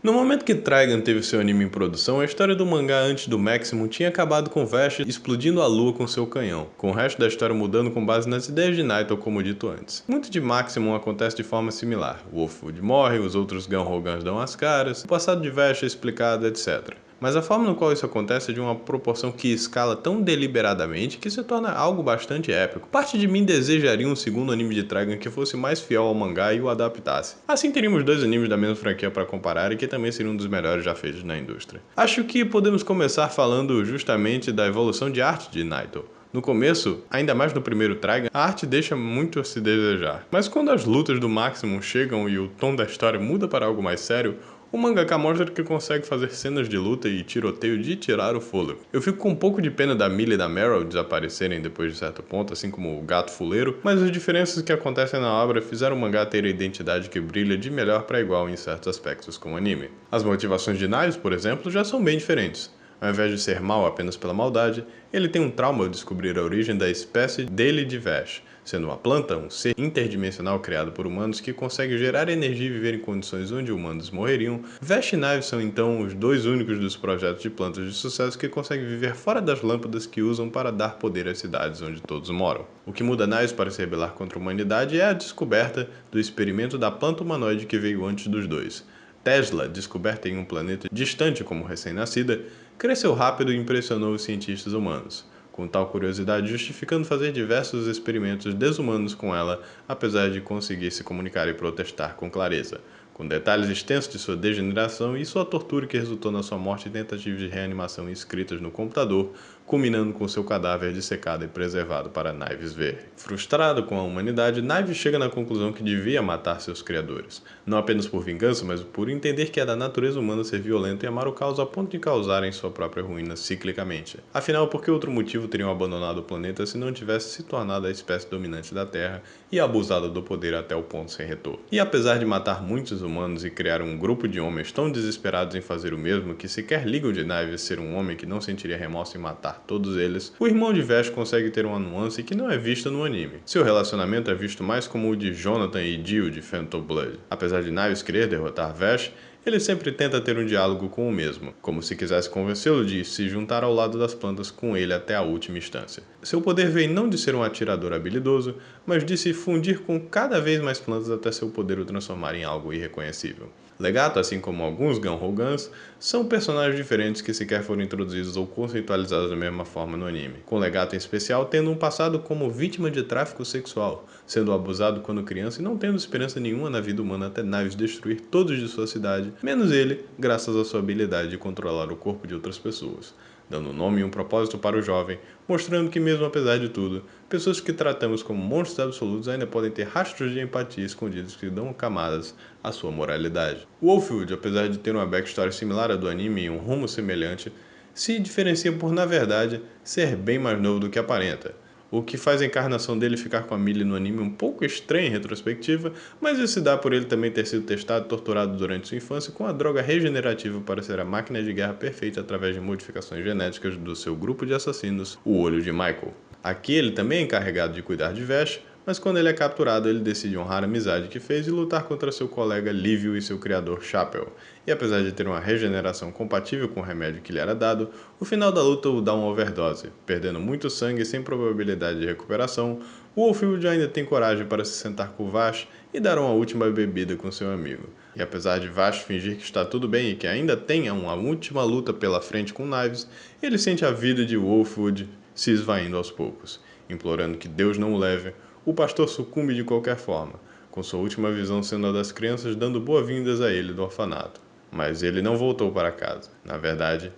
No momento que Trigun teve seu anime em produção, a história do mangá antes do Maximum tinha acabado com Vash explodindo a lua com seu canhão, com o resto da história mudando com base nas ideias de Naito, como dito antes. Muito de Maximum acontece de forma similar. Wolfwood morre, os outros Gunhogans dão as caras, o passado de Vash é explicado, etc. Mas a forma no qual isso acontece é de uma proporção que escala tão deliberadamente que se torna algo bastante épico. Parte de mim desejaria um segundo anime de Trigun que fosse mais fiel ao mangá e o adaptasse. Assim teríamos dois animes da mesma franquia para comparar e que também seriam um dos melhores já feitos na indústria. Acho que podemos começar falando justamente da evolução de arte de Naito. No começo, ainda mais no primeiro Trigun, a arte deixa muito a se desejar. Mas quando as lutas do Maximum chegam e o tom da história muda para algo mais sério, o mangaka mostra que consegue fazer cenas de luta e tiroteio de tirar o fôlego. Eu fico com um pouco de pena da Millie e da Meryl desaparecerem depois de certo ponto, assim como o gato fuleiro, mas as diferenças que acontecem na obra fizeram o mangá ter a identidade que brilha de melhor para igual em certos aspectos como anime. As motivações de Knives, por exemplo, já são bem diferentes. Ao invés de ser mal apenas pela maldade, ele tem um trauma ao descobrir a origem da espécie dele de Vash, sendo uma planta, um ser interdimensional criado por humanos que consegue gerar energia e viver em condições onde humanos morreriam. Vash e Knives são então os dois únicos dos projetos de plantas de sucesso que conseguem viver fora das lâmpadas que usam para dar poder às cidades onde todos moram. O que muda Knives para se rebelar contra a humanidade é a descoberta do experimento da planta humanoide que veio antes dos dois. Tesla, descoberta em um planeta distante como recém-nascida, cresceu rápido e impressionou os cientistas humanos, com tal curiosidade justificando fazer diversos experimentos desumanos com ela, apesar de conseguir se comunicar e protestar com clareza, com detalhes extensos de sua degeneração e sua tortura que resultou na sua morte e tentativas de reanimação escritas no computador, culminando com seu cadáver dissecado e preservado para Knives ver. Frustrado com a humanidade, Knives chega na conclusão que devia matar seus criadores, não apenas por vingança, mas por entender que é da natureza humana ser violento e amar o caos a ponto de causarem sua própria ruína ciclicamente. Afinal, por que outro motivo teriam abandonado o planeta se não tivesse se tornado a espécie dominante da Terra e abusado do poder até o ponto sem retorno? E apesar de matar muitos humanos e criar um grupo de homens tão desesperados em fazer o mesmo que sequer ligam de Knives ser um homem que não sentiria remorso em matar todos eles, o irmão de Vash consegue ter uma nuance que não é vista no anime. Seu relacionamento é visto mais como o de Jonathan e Jill de Phantom Blood. Apesar de Knives querer derrotar Vash, ele sempre tenta ter um diálogo com o mesmo, como se quisesse convencê-lo de se juntar ao lado das plantas com ele até a última instância. Seu poder vem não de ser um atirador habilidoso, mas de se fundir com cada vez mais plantas até seu poder o transformar em algo irreconhecível. Legato, assim como alguns Gun-Ho-Guns, são personagens diferentes que sequer foram introduzidos ou conceitualizados da mesma forma no anime, com Legato em especial tendo um passado como vítima de tráfico sexual, sendo abusado quando criança e não tendo esperança nenhuma na vida humana até Knives destruir todos de sua cidade, menos ele, graças à sua habilidade de controlar o corpo de outras pessoas, dando um nome e um propósito para o jovem, mostrando que mesmo apesar de tudo, pessoas que tratamos como monstros absolutos ainda podem ter rastros de empatia escondidos que dão camadas à sua moralidade. O Wolfwood, apesar de ter uma backstory similar à do anime e um rumo semelhante, se diferencia por, na verdade, ser bem mais novo do que aparenta, o que faz a encarnação dele ficar com a Millie no anime um pouco estranha em retrospectiva, mas isso se dá por ele também ter sido testado e torturado durante sua infância com a droga regenerativa para ser a máquina de guerra perfeita através de modificações genéticas do seu grupo de assassinos, o Olho de Michael. Aqui ele também é encarregado de cuidar de Vash, mas quando ele é capturado ele decide honrar a amizade que fez e lutar contra seu colega Livio e seu criador Chapel. E apesar de ter uma regeneração compatível com o remédio que lhe era dado, o final da luta o dá uma overdose. Perdendo muito sangue sem probabilidade de recuperação, o Wolfwood ainda tem coragem para se sentar com Vash e dar uma última bebida com seu amigo. E apesar de Vash fingir que está tudo bem e que ainda tenha uma última luta pela frente com Knives, ele sente a vida de Wolfwood se esvaindo aos poucos. Implorando que Deus não o leve, o pastor sucumbe de qualquer forma, com sua última visão sendo a das crianças dando boas-vindas a ele do orfanato. Mas ele não voltou para casa. Na verdade,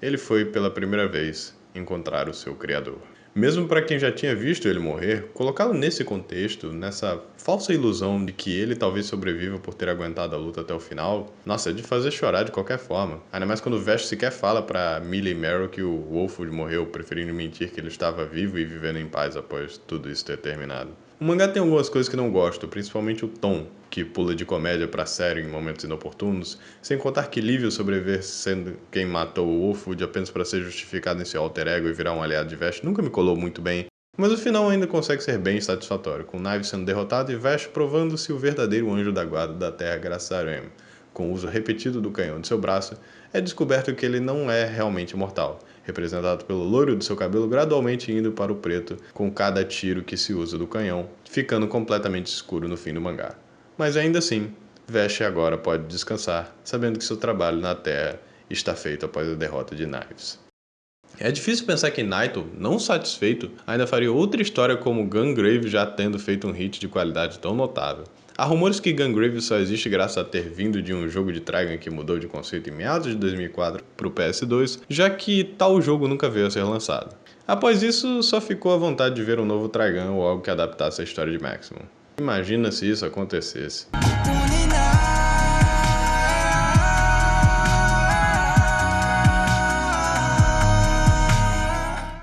ele foi pela primeira vez encontrar o seu criador. Mesmo para quem já tinha visto ele morrer, colocá-lo nesse contexto, nessa falsa ilusão de que ele talvez sobreviva por ter aguentado a luta até o final, nossa, é de fazer chorar de qualquer forma. Ainda mais quando o Vash sequer fala para Millie e Meryl que o Wolfwood morreu, preferindo mentir que ele estava vivo e vivendo em paz após tudo isso ter terminado. O mangá tem algumas coisas que não gosto, principalmente o tom, que pula de comédia para sério em momentos inoportunos, sem contar que Livio sobreviver sendo quem matou o Wolfwood apenas para ser justificado em seu alter ego e virar um aliado de Vash nunca me colou muito bem, mas o final ainda consegue ser bem satisfatório, com Knives sendo derrotado e Vash provando-se o verdadeiro anjo da guarda da Terra graças a Rem. Com o uso repetido do canhão de seu braço, é descoberto que ele não é realmente imortal, representado pelo loiro de seu cabelo gradualmente indo para o preto com cada tiro que se usa do canhão, ficando completamente escuro no fim do mangá. Mas ainda assim, Vash agora pode descansar, sabendo que seu trabalho na Terra está feito após a derrota de Knives. É difícil pensar que Naito, não satisfeito, ainda faria outra história como Gungrave já tendo feito um hit de qualidade tão notável. Há rumores que Gungrave só existe graças a ter vindo de um jogo de Trigun que mudou de conceito em meados de 2004 para o PS2, já que tal jogo nunca veio a ser lançado. Após isso, só ficou a vontade de ver um novo Trigun ou algo que adaptasse a história de Maximum. Imagina se isso acontecesse.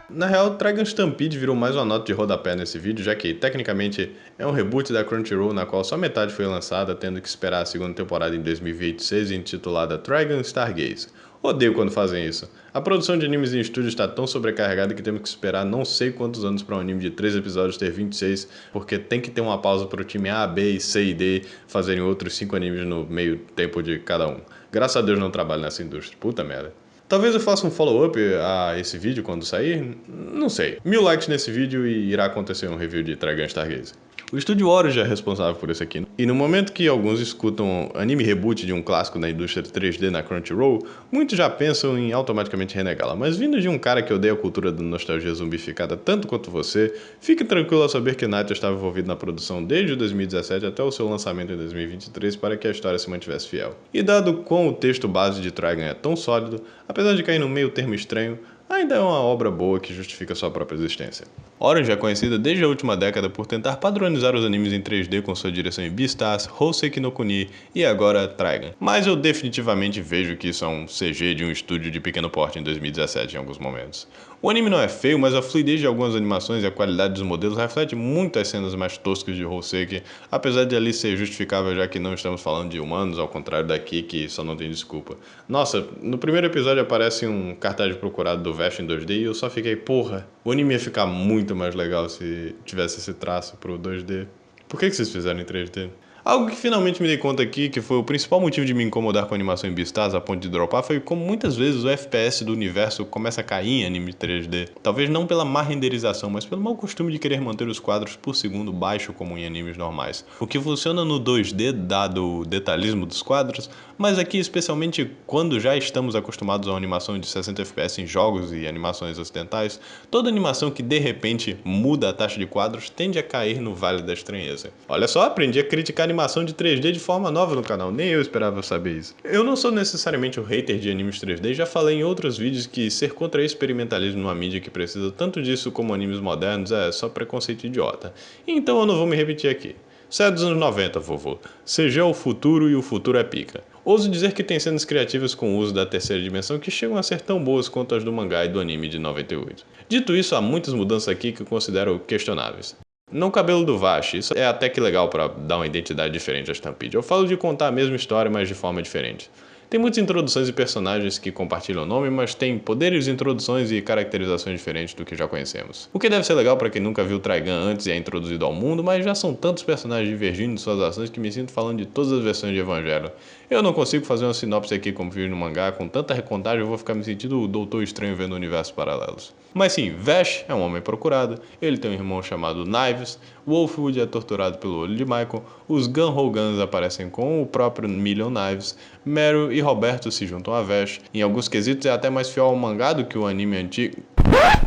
Na real, Trigun Stampede virou mais uma nota de rodapé nesse vídeo, já que, tecnicamente, é um reboot da Crunchyroll na qual só metade foi lançada, tendo que esperar a segunda temporada em 2026, intitulada Trigun Stargaze. Odeio quando fazem isso. A produção de animes em estúdio está tão sobrecarregada que temos que esperar não sei quantos anos para um anime de 3 episódios ter 26, porque tem que ter uma pausa para o time A, B, C e D fazerem outros 5 animes no meio tempo de cada um. Graças a Deus não trabalho nessa indústria, puta merda. Talvez eu faça um follow-up a esse vídeo quando sair, não sei. 1000 likes nesse vídeo e irá acontecer um review de Trigun Stargaze. O Estúdio Oro já é responsável por isso aqui. E no momento que alguns escutam anime reboot de um clássico da indústria 3D na Crunchyroll, muitos já pensam em automaticamente renegá-la. Mas vindo de um cara que odeia a cultura da nostalgia zumbificada tanto quanto você, fique tranquilo ao saber que Naito estava envolvido na produção desde 2017 até o seu lançamento em 2023 para que a história se mantivesse fiel. E dado quão o texto base de Trigun é tão sólido, apesar de cair num meio termo estranho, ainda é uma obra boa que justifica sua própria existência. Orange é conhecida desde a última década por tentar padronizar os animes em 3D com sua direção em Beastars, Houseki no Kuni e agora Trigun. Mas eu definitivamente vejo que isso é um CG de um estúdio de pequeno porte em 2017 em alguns momentos. O anime não é feio, mas a fluidez de algumas animações e a qualidade dos modelos reflete muito as cenas mais toscas de Houseki, apesar de ali ser justificável já que não estamos falando de humanos, ao contrário daqui que só não tem desculpa. Nossa, no primeiro episódio aparece um cartaz procurado do Vash em 2D e eu só fiquei, porra, o anime ia ficar muito mais legal se tivesse esse traço pro 2D. Por que vocês fizeram em 3D? Algo que finalmente me dei conta aqui, que foi o principal motivo de me incomodar com a animação em Beastars a ponto de dropar, foi como muitas vezes o FPS do universo começa a cair em anime 3D. Talvez não pela má renderização, mas pelo mau costume de querer manter os quadros por segundo baixo como em animes normais. O que funciona no 2D, dado o detalhismo dos quadros, mas aqui especialmente quando já estamos acostumados a uma animação de 60 FPS em jogos e animações ocidentais, toda animação que de repente muda a taxa de quadros tende a cair no vale da estranheza. Olha só, aprendi a criticar animação de 3D de forma nova no canal, nem eu esperava saber isso. Eu não sou necessariamente um hater de animes 3D, já falei em outros vídeos que ser contra experimentalismo numa mídia que precisa tanto disso como animes modernos é só preconceito idiota. Então eu não vou me repetir aqui. Isso é dos anos 90, vovô. CG é o futuro e o futuro é pica. Ouso dizer que tem cenas criativas com o uso da terceira dimensão que chegam a ser tão boas quanto as do mangá e do anime de 98. Dito isso, há muitas mudanças aqui que eu considero questionáveis. Não o cabelo do Vash, isso é até que legal pra dar uma identidade diferente a Stampede. Eu falo de contar a mesma história, mas de forma diferente. Tem muitas introduções e personagens que compartilham o nome, mas tem poderes, introduções e caracterizações diferentes do que já conhecemos. O que deve ser legal pra quem nunca viu Trigun antes e é introduzido ao mundo, mas já são tantos personagens divergindo em suas ações que me sinto falando de todas as versões de Evangelho. Eu não consigo fazer uma sinopse aqui como fiz no mangá, com tanta recontagem eu vou ficar me sentindo o Doutor Estranho vendo universos paralelos. Mas sim, Vash é um homem procurado, ele tem um irmão chamado Knives, Wolfwood é torturado pelo olho de Michael, os Gun-Ho Guns aparecem com o próprio Million Knives, Meryl e Roberto se juntam a Vash, em alguns quesitos é até mais fiel ao mangá do que o anime antigo.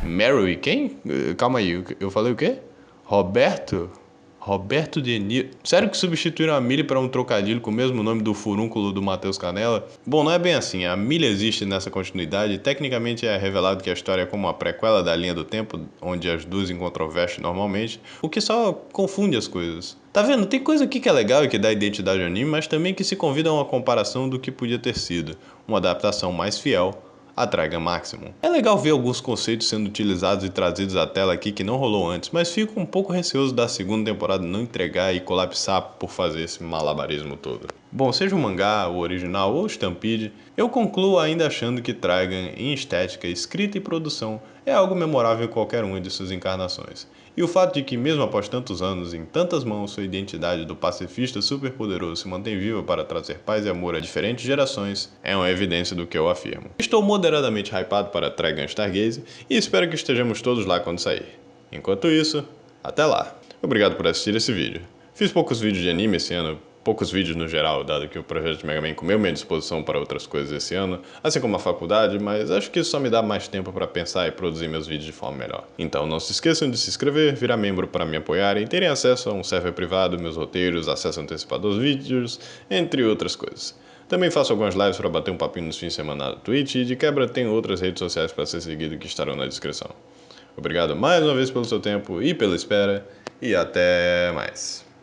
Meryl e quem? Calma aí, eu falei o quê? Roberto De Niro. Sério que substituíram a Millie para um trocadilho com o mesmo nome do furúnculo do Matheus Canella? Bom, não é bem assim. A Millie existe nessa continuidade e tecnicamente é revelado que a história é como uma prequela da linha do tempo, onde as duas encontram Vash normalmente, o que só confunde as coisas. Tá vendo? Tem coisa aqui que é legal e que dá identidade ao anime, mas também que se convida a uma comparação do que podia ter sido. Uma adaptação mais fiel a Trigun Maximum. É legal ver alguns conceitos sendo utilizados e trazidos à tela aqui que não rolou antes, mas fico um pouco receoso da segunda temporada não entregar e colapsar por fazer esse malabarismo todo. Bom, seja o mangá, o original ou o Stampede, eu concluo ainda achando que Trigun, em estética, escrita e produção, é algo memorável em qualquer uma de suas encarnações. E o fato de que, mesmo após tantos anos, em tantas mãos, sua identidade do pacifista superpoderoso se mantém viva para trazer paz e amor a diferentes gerações, é uma evidência do que eu afirmo. Estou moderadamente hypado para Trigun Stargaze e espero que estejamos todos lá quando sair. Enquanto isso, até lá. Obrigado por assistir esse vídeo. Fiz poucos vídeos de anime esse ano, poucos vídeos no geral, dado que o projeto de Mega Man comeu minha disposição para outras coisas esse ano, assim como a faculdade, mas acho que isso só me dá mais tempo para pensar e produzir meus vídeos de forma melhor. Então não se esqueçam de se inscrever, virar membro para me apoiar e terem acesso a um server privado, meus roteiros, acesso antecipado aos vídeos, entre outras coisas. Também faço algumas lives para bater um papinho nos fins de semana na Twitch e de quebra tenho outras redes sociais para ser seguido que estarão na descrição. Obrigado mais uma vez pelo seu tempo e pela espera, e até mais.